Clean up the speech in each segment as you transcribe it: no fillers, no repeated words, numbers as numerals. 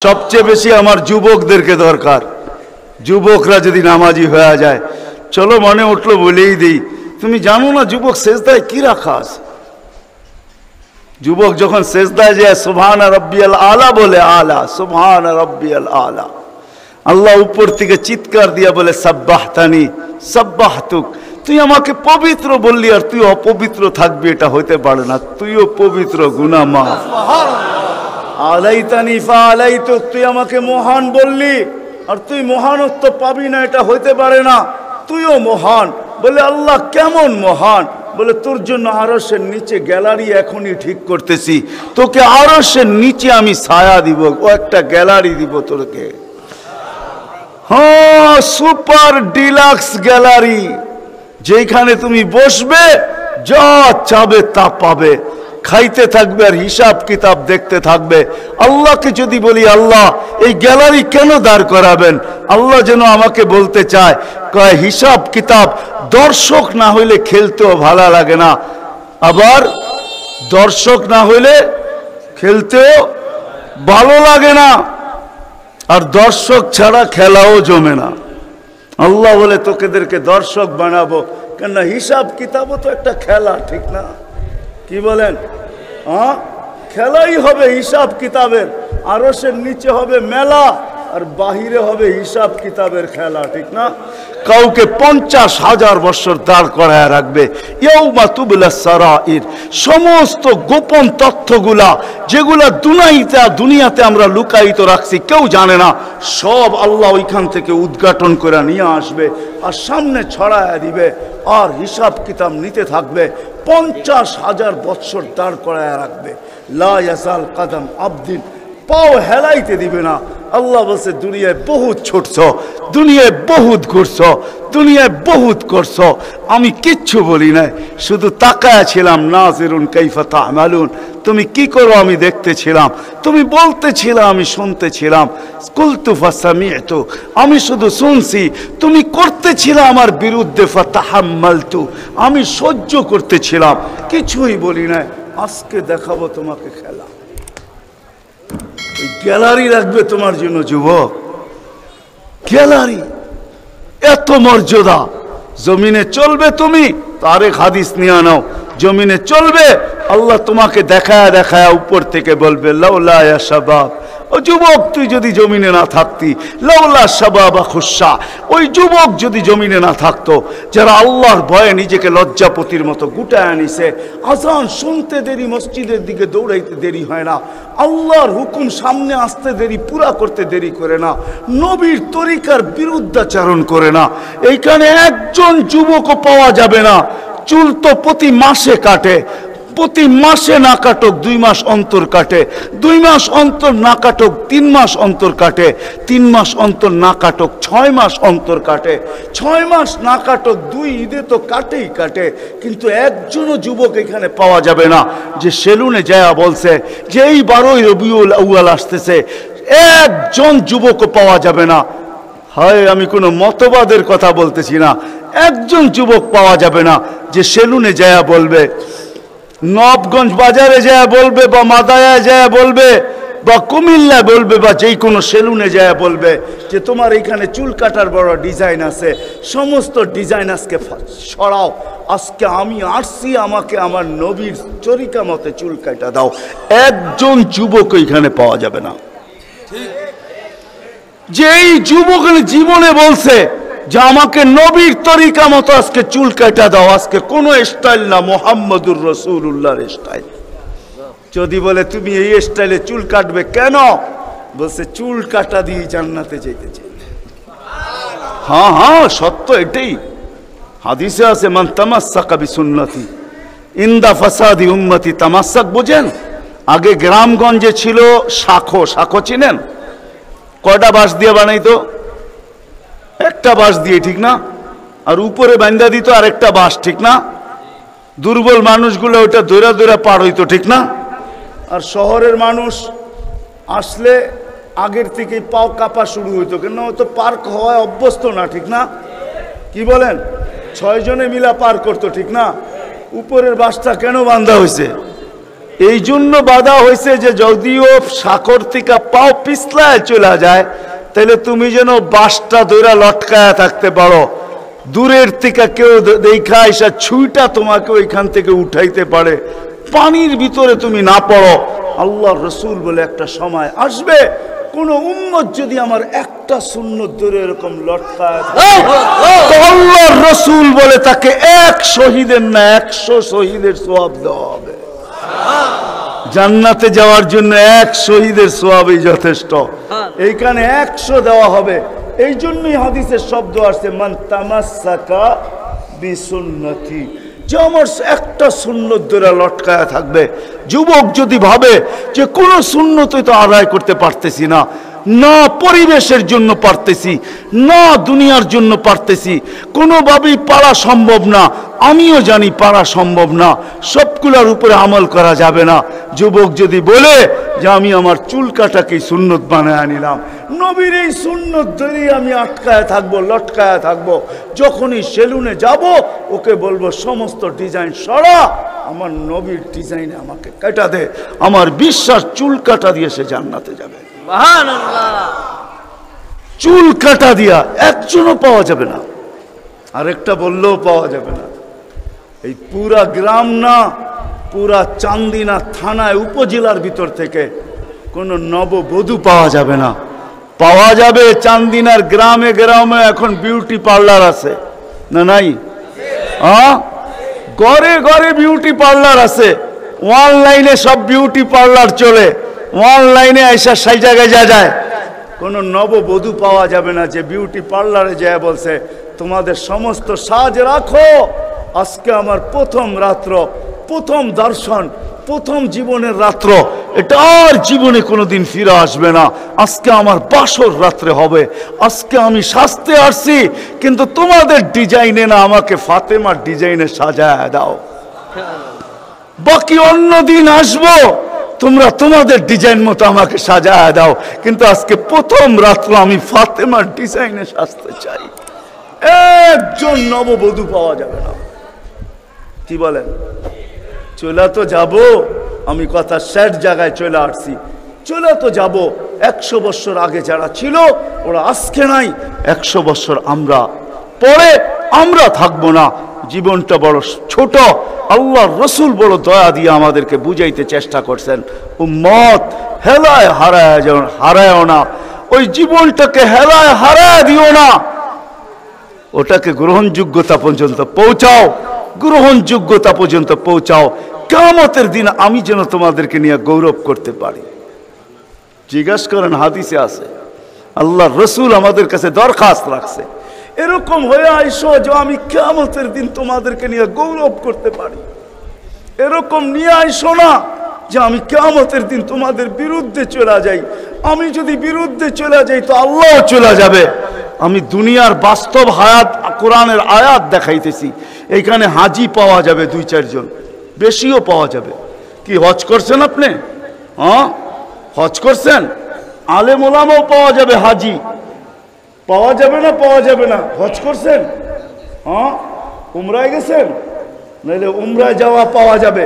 সবচেয়ে বেশি আমার যুবকদেরকে দরকার। যুবকরা যদি নামাজি হয়ে যায়, চলো মনে উঠলো বলেই দিই, তুমি জানো না যুবক সেজদায় কি রাখা আছে? যুবক যখন সেজদায় যায় সুবহান রাব্বিয়াল আলা বলে, আলা সুবহান রাব্বিয়াল আলা, আল্লাহ উপর থেকে চিৎকার দিয়া বলে সাব্বাহতানি সাব্বাহতুক, তুই আমাকে পবিত্র বললি আর তুই অপবিত্র থাকবি, এটা হইতে পারে না, তুইও পবিত্র, গুনাহ মাফ। আলাইতানি ফাআলাইতুক, তুই আমাকে মহান বললি আর তুই মহানত্ব পাবি না, এটা হইতে পারে না, তুইও মহান। বলে আল্লাহ কেমন মহান? বলে তোর জন্য আরশের নিচে গ্যালারি এখনই ঠিক করতেছি, তোকে আরশের নিচে আমি ছায়া দিব, ও একটা গ্যালারি দিব তোকে, হ্যাঁ সুপার ডিলাক্স গ্যালারি, যেখানে তুমি বসবে যা চাবে তা পাবে, খাইতে থাকবে আর হিসাব কিতাব দেখতে থাকবে। আল্লাহকে যদি বলি আল্লাহ এই গ্যালারি কেন দাঁড় করাবেন, আল্লাহ যেন আমাকে বলতে চায়, কয় হিসাব কিতাব দর্শক না হইলে খেলতেও ভালো লাগে না, আবার দর্শক না হইলে খেলতেও ভালো লাগে না, আর দর্শক ছাড়া খেলাও জমে না। আল্লাহ বলে তোকেদেরকে দর্শক বানাবো, কেননা হিসাব কিতাবও তো একটা খেলা, ঠিক না? কি বলেন? হ্যাঁ, খেলাই হবে হিসাব কিতাবের, আরশের নিচে হবে মেলা আর বাহিরে হবে হিসাব কিতাবের খেলা, ঠিক না? কাউকে 50,000 বছর দাঁড় করায় রাখবে, ইয়াউমা তুবলা সারাইর, সমস্ত গোপন তথ্যগুলা যেগুলা দুনিয়াতে আমরা লুকায়িত রাখছি, কেউ জানে না, সব আল্লাহ ওইখান থেকে উদ্ঘাটন করে নিয়ে আসবে আর সামনে ছড়ায় দিবে, আর হিসাব কিতাব নিতে থাকবে। 50,000 বছর দাঁড় করায় রাখবে, লা ইয়াসাল কাদাম আবদিন, পাও হেলাইতে দিবে না। আল্লাহ বলছে দুনিয়ায় বহুত ছুটছ, দুনিয়ায় বহুত ঘুরছ, দুনিয়ায় বহুত করছ, আমি কিচ্ছু বলি নাই, শুধু তাকায়া ছিলাম, নাজিরুন কাইফা তা'মালুন, তুমি কি করো আমি দেখতেছিলাম, তুমি বলতেছিলাম আমি শুনতেছিলাম, কুলতু ফাসামি'তু, আমি শুধু শুনছি, তুমি করতেছিলে আমার বিরুদ্ধে, ফাতাহাম্মালতু, আমি সহ্য করতেছিলাম, কিছুই বলি নাই। আজকে দেখাবো তোমাকে খেলা, গ্যালারি রাখবে তোমার জন্য যুবক, গ্যালারি, এত মর্যাদা। জমিনে চলবে তুমি, তার এক হাদিস নিয়ে নাও, জমিনে চলবে, আল্লাহ তোমাকে দেখায় দেখায় উপর থেকে বলবে লাউলা ইয়া শাবাব, ও যুবক তুই যদি জমিনে না থাকতি, লাউলা শাবাবা খুশা, ওই যুবক যদি জমিনে না থাকতো, যারা আল্লাহর ভয়ে নিজেকে লজ্জাপতির মতো গুটায় আনিছে, আজান শুনতে দেরি, মসজিদের দিকে দৌড়াইতে দেরি হয় না, আল্লাহর হুকুম সামনে আসতে দেরি, পুরা করতে দেরি করে না, নবীর তরিকার বিরুদ্ধাচারণ করে না, এইখানে একজন যুবকও পাওয়া যাবে না। চুল তো প্রতি মাসে কাটে, প্রতি মাসে না কাটক 2 মাস অন্তর কাটে, 2 মাস অন্তর না কাটক 3 মাস অন্তর কাটে, 3 মাস অন্তর না কাটক 6 মাস অন্তর কাটে, 6 মাস না কাটক 2 ঈদে তো কাটেই কাটে, কিন্তু একজনও যুবক এখানে পাওয়া যাবে না যে সেলুনে যায় বলছে যে এই 12ই রবিউল আউয়াল আসতেছে, একজন যুবকও পাওয়া যাবে না। হয় আমি কোনো মতবাদের কথা বলতেছি না, একজন যুবক পাওয়া যাবে না যে সেলুনে যায় বলবে, নবগঞ্জ বাজারে যায় বলবে, বা মাদায়ায় যায় বলবে, বা কুমিল্লা বলবে, বা যেই কোনো সেলুনে যায় বলবে যে তোমার এইখানে চুল কাটার বড় ডিজাইন আছে, সমস্ত ডিজাইন আজকে সরাও, আজকে আমি আসছি, আমাকে আমার নবীর তরিকা মতে চুল কাটা দাও। একজন যুবক এখানে পাওয়া যাবে না। যেই যুবক জীবনে বলছে যে আমাকে নবীর তরিকা মতো আজকে চুল কাটা দাও, আজকে কোনো স্টাইল না, মুহাম্মদুর রাসূলুল্লাহর স্টাইল। যদি বলে তুমি এই স্টাইলে চুল কাটবে কেন, বলছে চুল কাটা দিয়ে জান্নাতে যেতে চাই। হ্যাঁ হ্যাঁ সত্য, এটাই হাদিসে আছে, মান তামাসসাকা বিসুন্নতি ইনদা ফাসাদি উম্মতি। তামাসসাক বোঝেন? আগে গ্রামগঞ্জে ছিল শাখো, শাখো চিনেন? কয়টা বাঁশ দিয়ে বানাইতো? একটা বাঁশ দিয়ে, ঠিক না? আর উপরে বান্ধা দিত আরেকটা বাঁশ, ঠিক না? দুর্বল মানুষগুলো ওটা দৌড়া দৌড়া পার হইতো, ঠিক না? আর শহরের মানুষ আসলে আগের থেকে পাও কাঁপা শুরু হইতো, কেন তো পার্ক হওয়ায় অভ্যস্ত না, ঠিক না? কি বলেন? 6 জনে মিলা পার করতো, ঠিক না? উপরের বাঁশটা কেন বান্ধা হয়েছে? এই জন্য বাধা হয়েছে যে যদিও সাকর থেকে পাও পিছলায় চলে যায়, তাহলে তুমি যেন বাসটা ধরে লটকায়া থাকতে পারো, দূরের থেকে কেউ দেখা এসা ছুঁইটা তোমাকে ওইখান থেকে উঠাইতে পারে, পানির ভিতরে তুমি না পড়ো। আল্লাহর রসুল বলে একটা সময় আসবে, কোন উম্মত যদি আমার একটা সুন্নত ধরে এরকম লটকায় থাকে, তো আল্লাহর রসুল বলে তাকে এক শহীদের না 100 শহীদের সওয়াব দেওয়া হবে। জান্নাতে যাওয়ার জন্য এক শহীদের সওয়াবই যথেষ্ট, এইখানে 100 দেওয়া হবে। এই জন্যই হাদিসের শব্দ আসছে মান তামাসসাকা বিসুন্নতি, যে আমার একটা সুন্নত ধরে লটকায়া থাকবে। যুবক যদি ভাবে যে কোন সুন্নতই তো আদায় করতে পারতেছি না, না পরিবেশের জন্য পারতেছি, না দুনিয়ার জন্য পারতেছি, কোনোভাবেই পারা সম্ভব না, আমিও জানি পারা সম্ভব না, সবগুলোর উপরে আমল করা যাবে না। যুবক যদি বলে যে আমি আমার চুল কাটাকেই সুন্নত বানায় নিলাম, নবীর এই সুন্নত ধরেই আমি আটকায় থাকবো, লটকায় থাকবো, যখনই সেলুনে যাব ওকে বলবো সমস্ত ডিজাইন সরা, আমার নবীর ডিজাইনে আমাকে কাটা দে, আমার বিশ্বাস চুল কাটা দিয়ে সে জান্নাতে যাবে। চুল কাটা দিয়া একজনও পাওয়া যাবে না, আরেকটা বললেও পাওয়া যাবে না। এই পুরা গ্রাম না, পুরা চান্দিনা থানায় উপজেলার ভিতর থেকে কোনো নববধূ পাওয়া যাবে না। পাওয়া যাবে চান্দিনার গ্রামে গ্রামে এখন বিউটি পার্লার আছে না নাই? ঘরে ঘরে বিউটি পার্লার আছে, অনলাইনে সব বিউটি পার্লার চলে, অনলাইনে এসে সেই জায়গায় যায়। কোনো নববধূ পাওয়া যাবে না যে বিউটি পার্লারে যায় বলছে তোমাদের সমস্ত সাজ রাখো, আজকে আমার প্রথম রাত্র, প্রথম দর্শন, প্রথম জীবনের রাত্র, এটা আর জীবনে কোনোদিন ফিরে আসবে না, আজকে আমার বাসর রাত্রে হবে, আজকে আমি সাজতে আসছি কিন্তু তোমাদের ডিজাইনে না, আমাকে ফাতেমার ডিজাইনে সাজায় দাও, বাকি অন্য দিন আসবো, তোমরা তোমাদের ডিজাইন মতো আমাকে সাজায় দাও, কিন্তু আজকে প্রথম রাত্র আমি ফাতেমার ডিজাইনে সাজতে চাই। একজন নববধূ পাওয়া যাবে না। কি বলেন? চলে তো যাব, আমি কথা শেষ জায়গায় চলে আসছি, চলে তো যাব। 100 বছর আগে যারা ছিল ওরা আজকে নাই, 100 বছর আমরা পরে আমরা থাকবো না। জীবনটা বড় ছোট, আল্লাহর রসুল বড় দয়া দিয়ে আমাদেরকে বুঝাইতে চেষ্টা করছেন, উম্মত হেলায় হারায় না, ওই জীবনটাকে হেলায় হারায় দিও না, ওটাকে গ্রহণযোগ্যতা পর্যন্ত পৌঁছাও, গ্রহণযোগ্যতা পর্যন্ত পৌঁছাও। কিয়ামতের দিন আমি যেন তোমাদেরকে নিয়ে গৌরব করতে পারি। জিজ্ঞাসা করেন, হাদিসে আছে, আল্লাহর রসুল আমাদের কাছে দরখাস্ত রাখছে, এরকম হয়ে আইসো যে আমি কিয়ামতের দিন তোমাদেরকে নিয়ে গৌরব করতে পারি। এরকম নিয়ে আইসো না যে আমি কিয়ামতের দিন তোমাদের বিরুদ্ধে চলে যাই। আমি যদি বিরুদ্ধে চলে যাই তো আল্লাহ চলে যাবে। আমি দুনিয়ার বাস্তব হায়াত, কোরআনের আয়াত দেখাইতেছি। এইখানে হাজি পাওয়া যাবে 2-4 জন, বেশিও পাওয়া যাবে। কি হজ করছেন আপনি? হজ করছেন? আলেম ওলামাও পাওয়া যাবে, হাজি পাওয়া যাবে না? পাওয়া যাবে না? হজ করছেন? উমরায় গেছেন? নাহলে উমরায় যাওয়া পাওয়া যাবে।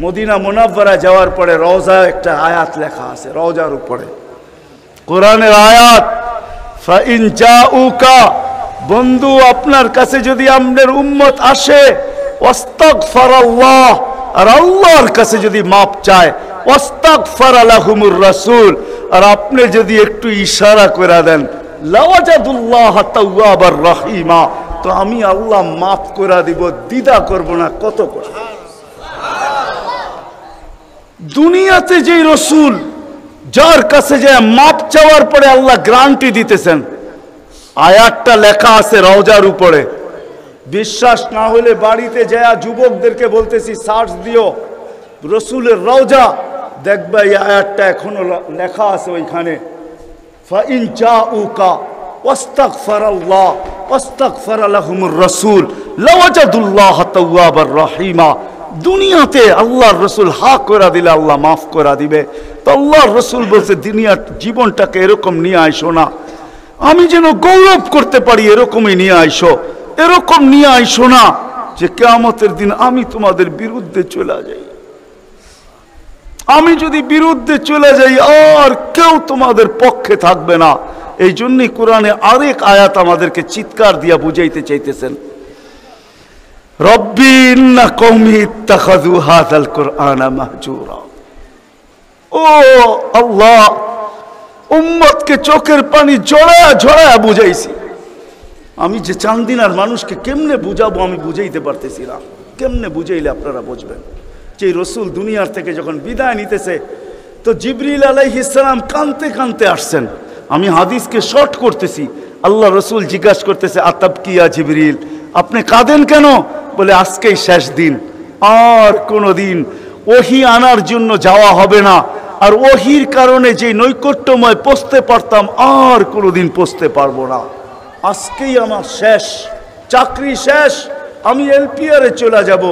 মদিনা মুনাওয়ারা যাওয়ার পরে রওজা একটা আয়াত লেখা আছে, রওজার উপরে কোরআনের আয়াত, ফাইন জাউকা, বন্ধু আপনার কাছে যদি আপনার উম্মত আসে, ওয়াস্তাগফারাল্লাহ, আর আল্লাহর কাছে যদি মাপ চায়, ওয়াস্তাগফারা লাহুমুর রাসূল, আর আপনি যদি একটু ইশারা করে দেন, লাওয়াজাদুল্লাহ তাওয়াবার রহিমা, তো আমি আল্লাহ মাফ করে দিব, দ্বিধা করব না। কত করে দুনিয়াতে যে রসুল যার কাছে যে মাপ চাওয়ার পরে আল্লাহ গ্যারান্টি দিতেছেন, আয়াতটা লেখা আছে রওজার উপরে। বিশ্বাস না হলে বাড়িতে যায় যুবকদেরকে বলতেছি, সার্চ দিও রসুলের রওজা, দেখবে এই আয়াতটা এখনো লেখা আছে ওইখানে। ফাইন জাউকা ওয়াস্তাগফারাল্লাহ ওয়াস্তাগফারা লাহুমুর রাসূল লাওয়াজাদুল্লাহ তাওয়াবার রহিমা। দুনিয়াতে আল্লাহর রসুল হা করে দিলে আল্লাহ মাফ করে দিবে। তো আল্লাহর রসুল বলছে দুনিয়ার জীবনটাকে এরকম নিয়ে আইসো না, আমি যেন গৌরব করতে পারি এরকমই নিয়ে আইসো। এরকম নিয়ে আইসো না যে কিয়ামতের দিন আমি তোমাদের বিরুদ্ধে চলে যাই। আমি যদি বিরুদ্ধে চলে যাই আর কেউ তোমাদের পক্ষে থাকবে না। এই জন্যই কোরআনে আরেক আয়াত আমাদেরকে চিৎকার দিয়া বুঝাইতে চাইতেছেন, রব্বি ইন্না কওমি ইত্তাখাযু হাযাল কুরআনা মাহজুরা। ও আল্লাহ, উম্মতকে চোখের পানি ঝরায়া ঝরায়া বুঝাইছি। আমি যে চান্দিনার মানুষকে কেমনে বুঝাবো আমি বুঝাইতে পারতেছি না। কেমনে বুঝাইলে আপনারা বুঝবেন? যে রসুল দুনিয়ার থেকে যখন বিদায় নিতেছে তো জিবরিল আলাইহিস সালাম কাঁদতে কাঁদতে আসছেন। আমি হাদিসকে শর্ট করতেছি। আল্লাহ রসুল জিজ্ঞাসা করতেছে, আতাবকিয়া জিবরিল, আপনি কাঁদেন কেন? বলে আজকেই শেষ দিন, আর কোনো দিন ওহী আনার জন্য যাওয়া হবে না। আর ওহীর কারণে যে নৈকট্যময় পৌঁছতে পারতাম আর কোনোদিন পৌঁছতে পারবো না। আজকেই আমার শেষ, চাকরি শেষ, আমি এলপিআরে চলে যাব।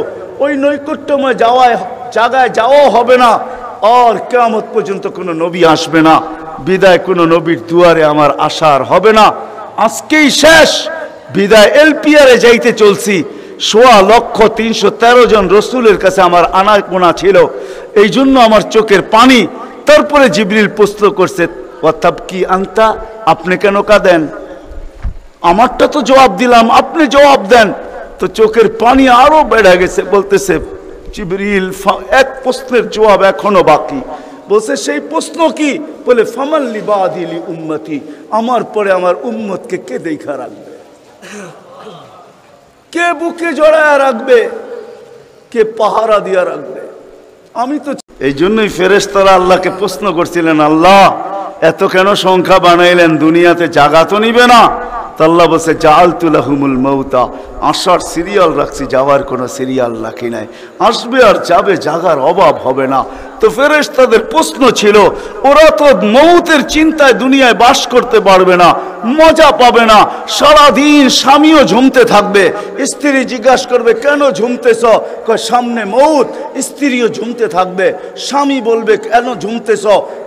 ওই নৈকট্যময় জায়গায় যাওয়া হবে না। আর কিয়ামত পর্যন্ত কোনো নবী আসবে না। বিদায় কোনো নবীর দুয়ারে আমার আশার হবে না। আজকেই শেষ, বিদায় এলপিআরে যাইতে চলছি। 16,313 জন রসুলের কাছে আমার আনাগোনা ছিল, এই জন্য আমার চোখের পানি। তারপরে জিবরিল প্রশ্ন করছে, ওয়াতাবকি আনতা, আপনি কেন কাঁদেন? আমারটা তো জবাব দিলাম, আপনি জবাব দেন। তো চোখের পানি আরো বেড়ে গেছে। বলতেছে জিবরিল, এক প্রশ্নের জবাব এখনো বাকি। বলছে সেই প্রশ্ন কি? বলে ফামাল লিবাদিলি উম্মতি, আমার পরে আমার উম্মতকে কে দেখা রাখবে, কে বুকে জড়ায় রাখবে, কে পাহারা দিয়া রাখবে? আমি তো এই জন্যই ফেরেশতারা আল্লাহকে প্রশ্ন করছিলেন, আল্লাহ এত কেন সংখ্যা বানাইলেন, দুনিয়াতে জাগা তো নিবে না? তো আল্লাহ বলছে, জাআলতু লাহুমুল মাউতা, আসার সিরিয়াল রাখছি, যাওয়ার কোনো সিরিয়াল রাখি নাই। আসবে আর যাবে, জাগার অভাব হবে না। তো ফেরেশতাদের প্রশ্ন ছিল, ওরা তো মৌতের চিন্তায় দুনিয়ায় বাস করতে পারবে না, মজা পাবে না। সারাদিন স্বামীও ঝুমতে থাকবে, স্ত্রী জিজ্ঞাসা করবে কেন ঝুমতেছ? সামনে মৌত। স্ত্রীও ঝুমতে থাকবে, স্বামী বলবে কেন ঝুমতেছ?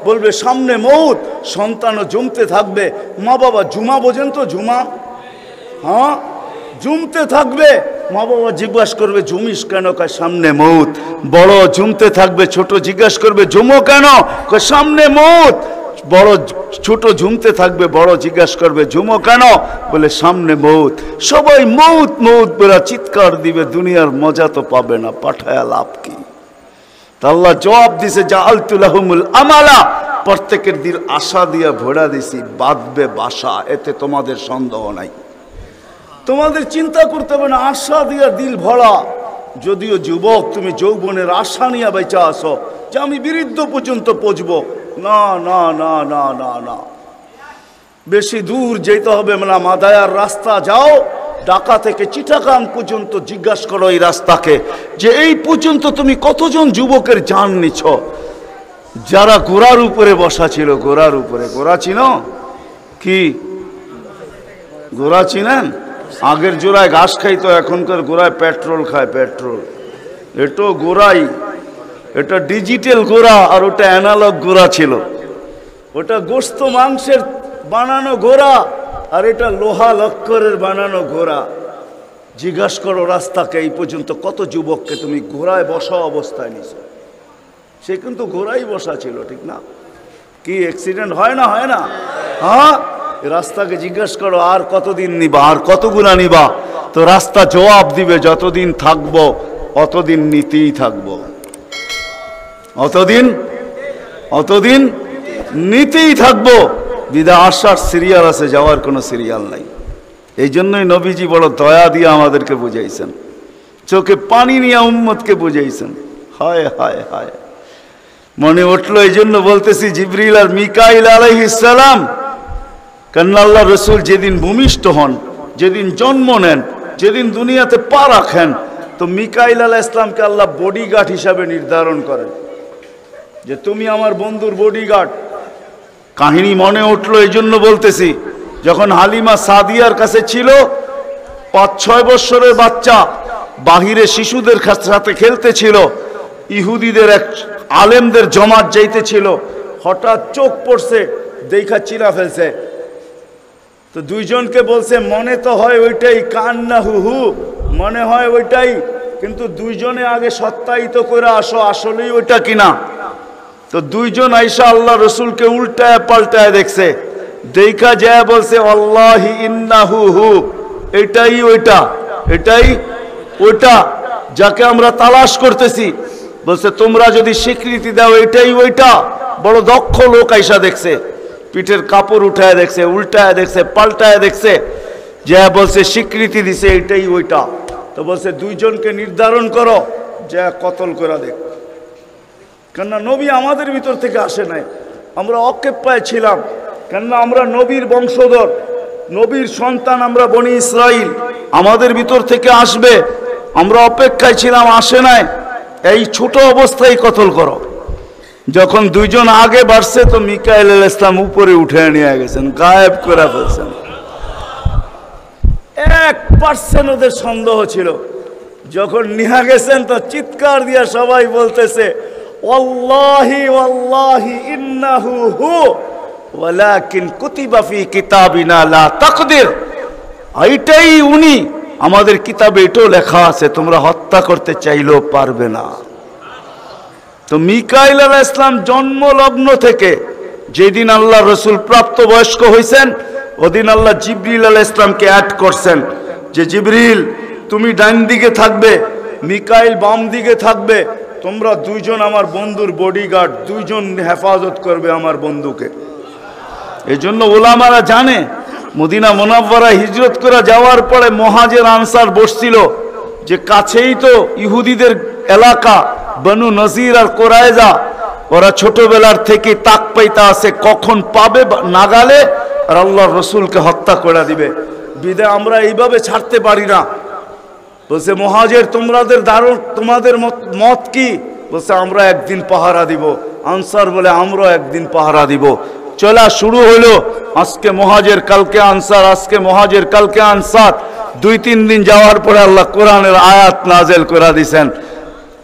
বলবে সামনে মৌত। সন্তানও ঝুমতে থাকবে। মা বাবা ঝুমা বোঝেন তো? ঝুমা, হ্যাঁ, ঝুমতে থাকবে। মা বাবা জিজ্ঞাসা করবে ঝুমিস কেন? কয় সামনে মৌত। বড় ঝুমতে থাকবে, ছোট জিজ্ঞাসা করবে ঝুমো কেন? কয় সামনে মৌত। বড় ছোট ঝুমতে থাকবে, বড় জিজ্ঞাসা করবে ঝুমো কেন? বলে সামনে মৌত। সবাই মৌত মৌত বলে চিৎকার দিবে, দুনিয়ার মজা তো পাবে না, পাঠায়া লাভ কি? আল্লাহ জবাব দিছে, জাআলতু লাহুমুল আমালা, প্রত্যেকের দিল আশা দিয়া ভরা দিছি, বাঁধবে বাসা, এতে তোমাদের সন্দেহ নাই। তোমাদের চিন্তা করতে হবে না, আশা দিয়া দিল ভরা। যদিও যুবক, তুমি যৌবনের আশা নিয়ে বেঁচে আসো যে আমি বৃদ্ধ পর্যন্ত পৌঁছবো, না না না না না না, বেশি দূর যেতে হবে না। মাদায়ার রাস্তা যাও, ঢাকা থেকে চিটাগাং পর্যন্ত জিজ্ঞাসা করো এই রাস্তাকে যে এই পর্যন্ত তুমি কতজন যুবকের জান নিছ, যারা ঘোড়ার উপরে বসা ছিল। ঘোড়ার উপরে, ঘোড়া চিনো কি? ঘোড়া চিনেন? আগের জোড়ায় ঘাস খাইতো, এখনকার ঘোড়ায় পেট্রোল খায়। পেট্রোল, এটা ঘোড়াই, এটা ডিজিটাল ঘোড়া আর ওটা অ্যানালগ ঘোড়া ছিল। ওটা গোস্ত মাংসের বানানো ঘোড়া আর এটা লোহা লক্করের বানানো ঘোড়া। জিজ্ঞাসা করো রাস্তাকে এই পর্যন্ত কত যুবককে তুমি ঘোড়ায় বসা অবস্থায় নিছো। সে কিন্তু ঘোড়াই বসা ছিল, ঠিক না? কি অ্যাক্সিডেন্ট হয় না? হয় না? হ্যাঁ, রাস্তাকে জিজ্ঞাসা করো আর কতদিন নিবা, আর কতগুলা নিবা? তো রাস্তা জবাব দিবে, যতদিন থাকবো অতদিন নিতেই থাকবো, অতদিন নিতেই থাকবো। বিদায় আসার সিরিয়াল আছে, যাওয়ার কোনো সিরিয়াল নাই। এই জন্যই নবীজি বড় দয়া দিয়ে আমাদেরকে বুঝাইছেন, চোখে পানি নিয়ে উম্মতকে বুঝাইছেন। হায় হায় হায়, মনে উঠলো। এই জন্য বলতেছি জিবরিল আর মিকাইল আলাইহিস সালাম, কারণ আল্লাহ রসুল যেদিন ভূমিষ্ঠ হন, যেদিন জন্ম নেন, যেদিন দুনিয়াতে পা রাখেন, তো মিকাইল আলাইহিস সালামকে আল্লাহ বডিগার্ড হিসাবে নির্ধারণ করেন যে তুমি আমার বন্ধুর বডিগার্ড। কাহিনী মনে উঠলো, এই জন্য বলতেছি। যখন হালিমা সাদিয়ার কাছে ছিল, 5-6 বছরের বাচ্চা বাহিরে শিশুদের সাথে খেলতেছিল, ইহুদিদের এক আলেমদের জমাত যাইতেছিল, হঠাৎ চোখ পড়ছে, দেখা চিরা ফেলছে। তো দুইজনকে বলছে মনে তো হয় ওইটাই, কান্না হুহু, মনে হয় ওইটাই, কিন্তু দুইজনে আগে সত্যায়িত করে আসো আসলেই ওইটা কিনা। তো দুইজন আইসা আল্লাহ রসুলকে উল্টায় পাল্টায় দেখছে, দেখা যায় বলছে আল্লাহি ইন্নাহু হু, এটাই ওইটা, এটাই ওইটা যাকে আমরা তালাশ করতেছি। বলছে তোমরা যদি স্বীকৃতি দাও এটাই ওইটা। বড় দক্ষ লোক আইসা দেখছে, পিঠের কাপড় উঠায় দেখছে, উল্টায় দেখছে, পাল্টায় দেখছে, যা বলছে স্বীকৃতি দিছে এটাই ওইটা। তো বলছে দুইজনকে নির্ধারণ করো, যা কতল করে দেখ। কেননা নবী আমাদের ভিতর থেকে আসে নাই, আমরা অকেপ্পায় ছিলাম। কেননা আমরা নবীর বংশধর, নবীর সন্তান, আমরা বনি ইসরাইল, আমাদের ভিতর থেকে আসবে, আমরা অপেক্ষায় ছিলাম, আসে নাই। এই ছোট অবস্থায় কতল করো। যখন দুইজন আগে বাড়ছে তো মিকাইল আলাইহিস সালাম উপরে উঠে নিয়ে গেছেন, গায়েব করে ফেলছেন। 1% ওদের সন্দেহ ছিল। যখন নিয়ে গেছেন তো চিৎকার দিয়া সবাই বলতেছে ওয়াল্লাহি ওয়াল্লাহি ইন্নাহু হু ওয়ালাকিন কুতিবা ফি কিতাবিনা লা তাকদির, এইটাই উনি, আমাদের কিতাবে এটাও লেখা আছে, তোমরা হত্যা করতে চাইলেও পারবে না। তো মিকাইল আলাইহিস সালাম জন্মলগ্ন থেকে যেদিন আল্লাহ রসুল প্রাপ্তবয়স্ক হয়েছেন ওদিন আল্লাহ জিবরিল আলাইহিস সালামকে অ্যাড করছেন যে জিবরিল তুমি ডান দিকে থাকবে, মিকাইল বাম দিকে থাকবে, তোমরা দুইজন আমার বন্ধুর বডিগার্ড, দুইজন হেফাজত করবে আমার বন্ধুকে। এই জন্য ওলামারা জানে মদিনা মুনাওয়ারা হিজরত করে যাওয়ার পরে মুহাজির আনসার বসছিল যে কাছেই তো ইহুদিদের এলাকা বনু নজির আর কোরাইজা, ওরা ছোটবেলার থেকে তাক পাইতা আছে কখন পাবে নাগালে আর আল্লাহর রসুলকে হত্যা করে দিবে। বিদায় আমরা এইভাবে ছাড়তে পারি না। বলছে মুহাজির তোমাদের মত কি? বলছে আমরা একদিন পাহারা দিব। আনসার বলে আমরাও একদিন পাহারা দিব। চলা শুরু হইলো, আজকে মুহাজির কালকে আনসার, আজকে মুহাজির কালকে আনসার। 2-3 দিন যাওয়ার পরে আল্লাহ কোরআনের আয়াত নাজেল করে দিয়েছেন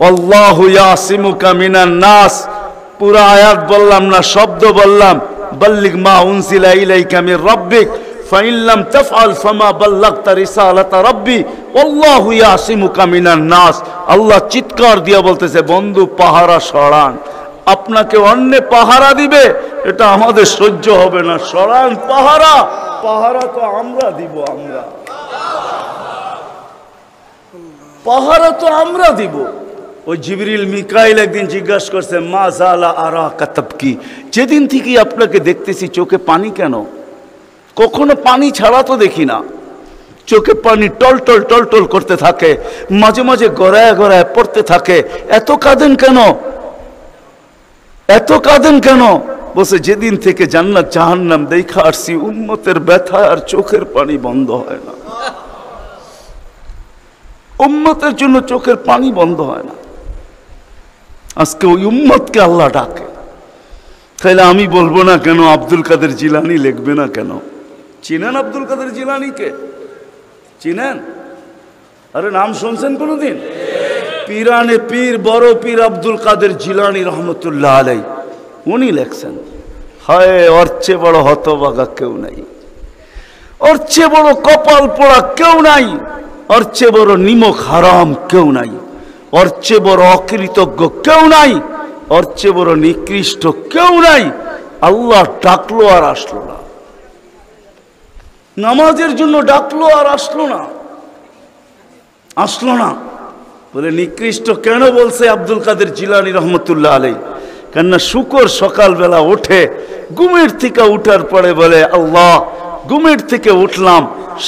আল্লাহু ইয়াসিমুকা মিনান নাস। পুরো আয়াত বললাম না, শব্দ বললাম, বাল্লিগ মা উনজিলা ইলাইকা মির রাব্বিক ফাইন লাম তাফআল ফামা বাল্লাগতা রিসালাতা রাব্বি আল্লাহু ইয়াসিমুকা মিনান নাস। আল্লাহ চিৎকার দিয়া বলতেছে বন্ধু পাহারা সরান, আপনাকে অন্য পাহারা দিবে এটা আমাদের সহ্য হবে না, সরান পাহারা। পাহারা তো আমরা দিব, আমরা পাহারা তো আমরা দিব। ওই জিবরিল মিকাইল একদিন জিজ্ঞাসা করছে মা জালা আরা কাতাবকি, যেদিন থেকে আপনাকে দেখতেছি চোখে পানি কেন? কখনো পানি ছাড়া তো দেখি না, চোখে পানি টলটল টলটল করতে থাকে, মাঝে মাঝে গড়ায় গড়ায় পড়তে থাকে, এত কাঁদেন কেন, এত কাঁদেন কেন? বলছে যেদিন থেকে জান্নাত জাহান্নাম দেখা আসছি উম্মতের ব্যথা আর চোখের পানি বন্ধ হয় না, উম্মতের জন্য চোখের পানি বন্ধ হয় না। আজকে ওই উম্মতকে আল্লাহ ডাকে। তাহলে আমি বলবো না কেন আব্দুল কাদের জিলানী লিখবে না কেন? চিনেন আব্দুল কাদের জিলানীকে? চিনেন? আরে নাম শুনছেন কোনদিন? পীরানে পীর বড় পীর আব্দুল কাদের জিলানী রহমতুল্লাহ আলাই, উনি লেখছেন হায় ওর চেয়ে বড় হতভাগা কেউ নাই, ওর চেয়ে বড় কপাল পোড়া কেউ নাই, ওর চেয়ে বড় নিমক হারাম কেউ নাই, ওর চেয়ে বড় অকৃতজ্ঞ কেউ নাই, ওর চেয়ে বড় নিকৃষ্ট কেউ নাই। আল্লাহ ডাকলো আর আসলো না, নামাজের জন্য ডাকলো আর আসলো না, আসলো না। বলে নিকৃষ্ট কেন বলছে আব্দুল কাদের জিলানী রহমতুল্লাহ আলাই? কেননা শুকর সকালবেলা ওঠে, ঘুমের থেকে উঠার পরে বলে আল্লাহ ঘুমের থেকে উঠলাম,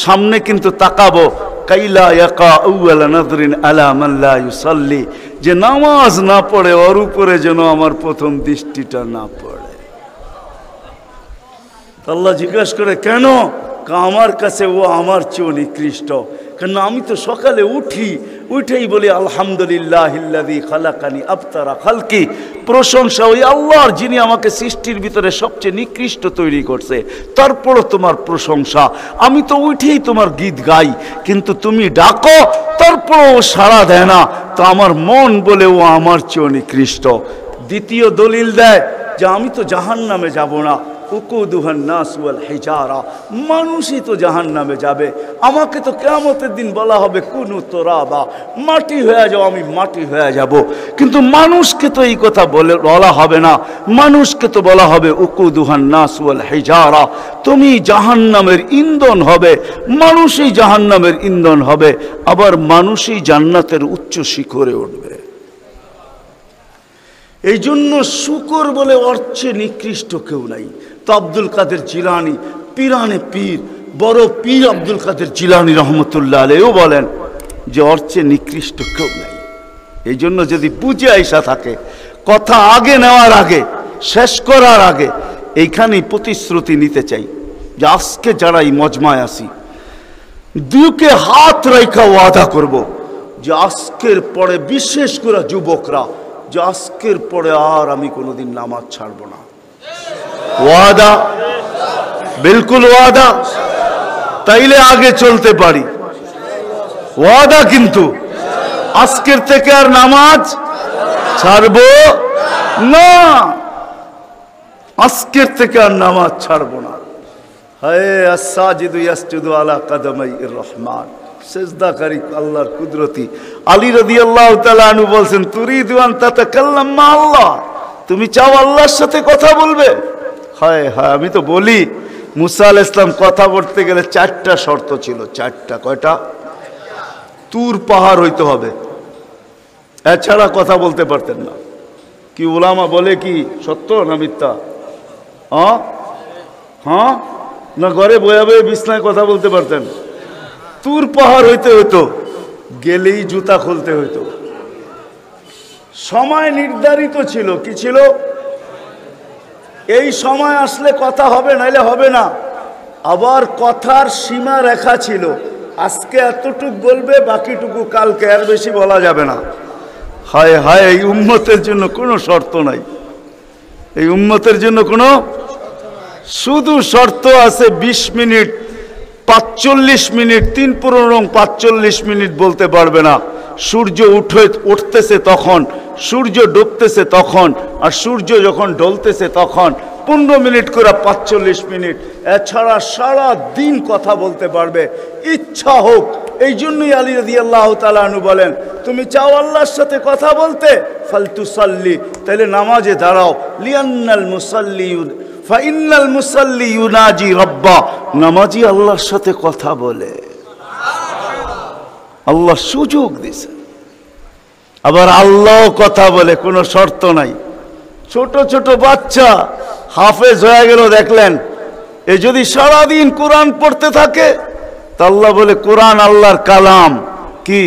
সামনে কিন্তু তাকাবো কাইলা ইয়াকা আউয়ালা নাযরিন আলা মান লা ইউসাল্লি, যে নামাজ না পড়ে ওর উপরে যেন আমার প্রথম দৃষ্টিটা না পড়ে। আল্লাহ জিজ্ঞাসা করে কেন? আমার কাছে ও আমার চেয়েও নিকৃষ্ট। কেন আমি তো সকালে উঠেই বলি আলহামদুলিল্লাহিল্লাযী খালাকানি আবতারা খালকি, প্রশংসা ওই আল্লাহর যিনি আমাকে সৃষ্টির ভিতরে সবচেয়ে নিকৃষ্ট তৈরি করছে, তারপরও তোমার প্রশংসা। আমি তো উঠেই তোমার গীত গাই, কিন্তু তুমি ডাকো তারপরও ও সাড়া দেয় না, তো আমার মন বলে ও আমার চেয়েও নিকৃষ্ট। দ্বিতীয় দলিল দেয় যে আমি তো জাহান্নামে যাব না, উকুদুহান নাস ওয়াল হিজারা, মানুষই তো জাহান্নামে যাবে, আমাকে তো কিয়ামতের দিন বলা হবে কুনু তুরাবা, মাটি হয়ে যাও, আমি মাটি হয়ে যাব। কিন্তু মানুষকে তো এই কথা বলা হবে না। মানুষকে তো বলা হবে উকুদুহান নাস ওয়াল হিজারা, তুমি জাহান্নামের ইন্ধন হবে। মানুষই জাহান্নামের ইন্ধন হবে, আবার মানুষই জান্নাতের উচ্চ শিখরে উঠবে। এই জন্য শুকর বলে অর্থে নিকৃষ্ট কেউ নাই। তো আব্দুল কাদের জিলানী, পীরানে পীর, বড় পীর আব্দুল কাদের জিলানী রহমতুল্লাহ আলাইহিও বলেন যে অর্থে নিকৃষ্ট কেউ নাই। এই জন্য যদি বুঝে আইসা থাকে, কথা আগে নেওয়ার আগে, শেষ করার আগে এইখানেই প্রতিশ্রুতি নিতে চাই যে আজকে যারা এই মজমায় আসি, দুকে হাত রেখা ওয়াদা করব যে আজকের পরে, বিশেষ করে যুবকরা, যে আজকের পরে আর আমি কোনোদিন নামাজ ছাড়ব না। ওয়াদা, বিলকুল ওয়াদা, তাইলে আগে চলতে পারি। ওয়াদা কিন্তু আজকের থেকে আর নামাজ ছাড়ব না, আজকের থেকে আর নামাজ ছাড়ব না। হায় আস-সাজিদু ইয়াসজুদু আলা কাদামাইর রহমান, সিজদাকারী আল্লাহর কুদরতি। আলী রাদিয়াল্লাহু তাআলা আনহু বলছেন, তুরিদু আন তাতাকাল্লাম মা আল্লাহ, তুমি চাও আল্লাহর সাথে কথা বলবে। হায় হায়, আমি তো বলি মুসা আলাইহিস সালাম কথা বলতে গেলে 4টা শর্ত ছিল। 4টা, কয়টা? তুর পাহাড় হইতে হবে, এছাড়া কথা বলতে পারতেন না। কি উলামা বলে কি সত্য না মিথ্যা? হ্যাঁ না ঘরে বয়ে বয়ে বিছনায় কথা বলতে পারতেন? তুর পাহাড় হইতে হইতো, গেলেই জুতা খুলতে হইতো। সময় নির্ধারিত ছিল, কি ছিল? এই সময় আসলে কথা হবে, নাইলে হবে না। আবার কথার সীমা রেখা ছিল, আজকে এতটুক বলবে, বাকিটুকু কালকে, আর বেশি বলা যাবে না। হায় হায়, এই উম্মতের জন্য কোনো শর্ত নাই। এই উম্মতের জন্য কোনো শুধু শর্ত আছে 20 মিনিট, 45 মিনিট, 3-45 মিনিট বলতে পারবে না। সূর্য উঠতেছে তখন, সূর্য ডুবতেছে তখন, আর সূর্য যখন ঢলতেছে তখন 15 মিনিট করে 45 মিনিট। এছাড়া সারা দিন কথা বলতে পারবে, ইচ্ছা হোক। এই জন্যই আলী রাদিয়াল্লাহু তাআলা আনহু বলেন, তুমি চাও আল্লাহর সাথে কথা বলতে, ফালতুসাল্লি, তাহলে নামাজে দাঁড়াও। লিআন্নাল মুসাল্লি ফাইন্নাল মুসাল্লি ইউনাজি রাব্বা, নামাজি আল্লাহর সাথে কথা বলে। আল্লাহ সুযোগ দিছে, আবার আল্লাহ কথা বলে, কোনো শর্ত নাই। ছোট ছোট বাচ্চা হাফেজ হয়ে গেল, দেখলেন, এ যদি সারাদিন কোরআন পড়তে থাকে, তা আল্লাহ বলে কোরআন আল্লাহর কালাম। কি?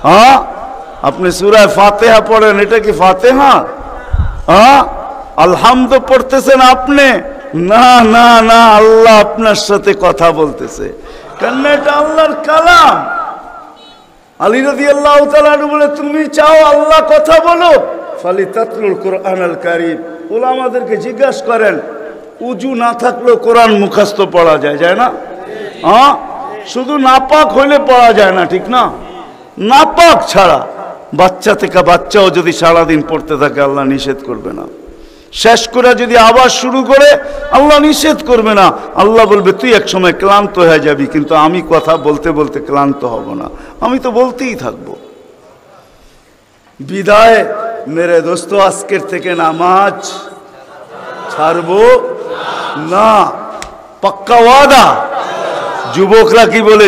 হ্যাঁ, আপনি সূরা ফাতিহা পড়েন, এটা কি ফাতিহা? হ্যাঁ, আলহামদ পড়তেছেন আপনি? না না না, আল্লাহ আপনার সাথে কথা বলতেছে, কেন? এটা আল্লাহর কালাম। আলী রাদিয়াল্লাহু তাআলা বলে, তুমি চাও আল্লাহ কথা বলো, ফালিতাতলুল কুরআনাল কারীম। উলামাদেরকে জিজ্ঞাসা করেন, উজু না থাকলেও কোরআন মুখস্থ পড়া যায়, যায় না? হ্যাঁ, শুধু নাপাক হইলে পড়া যায় না, ঠিক না? নাপাক ছাড়া বাচ্চা থেকে বাচ্চাও যদি সারাদিন পড়তে থাকে, আল্লাহ নিষেধ করবে না। শেষ করে যদি আবার শুরু করে, আল্লাহ নিষেধ করবে না। আল্লাহ বলবে, তুই এক সময় ক্লান্ত হয়ে যাবি, কিন্তু আমি কথা বলতে বলতে ক্লান্ত হব না, আমি তো বলতেই থাকবো। বিদায় মেরে দোস্ত, আজকের থেকে নামাজ ছাড়বো না, পাক্কা ওয়াদা। যুবকরা কি বলে?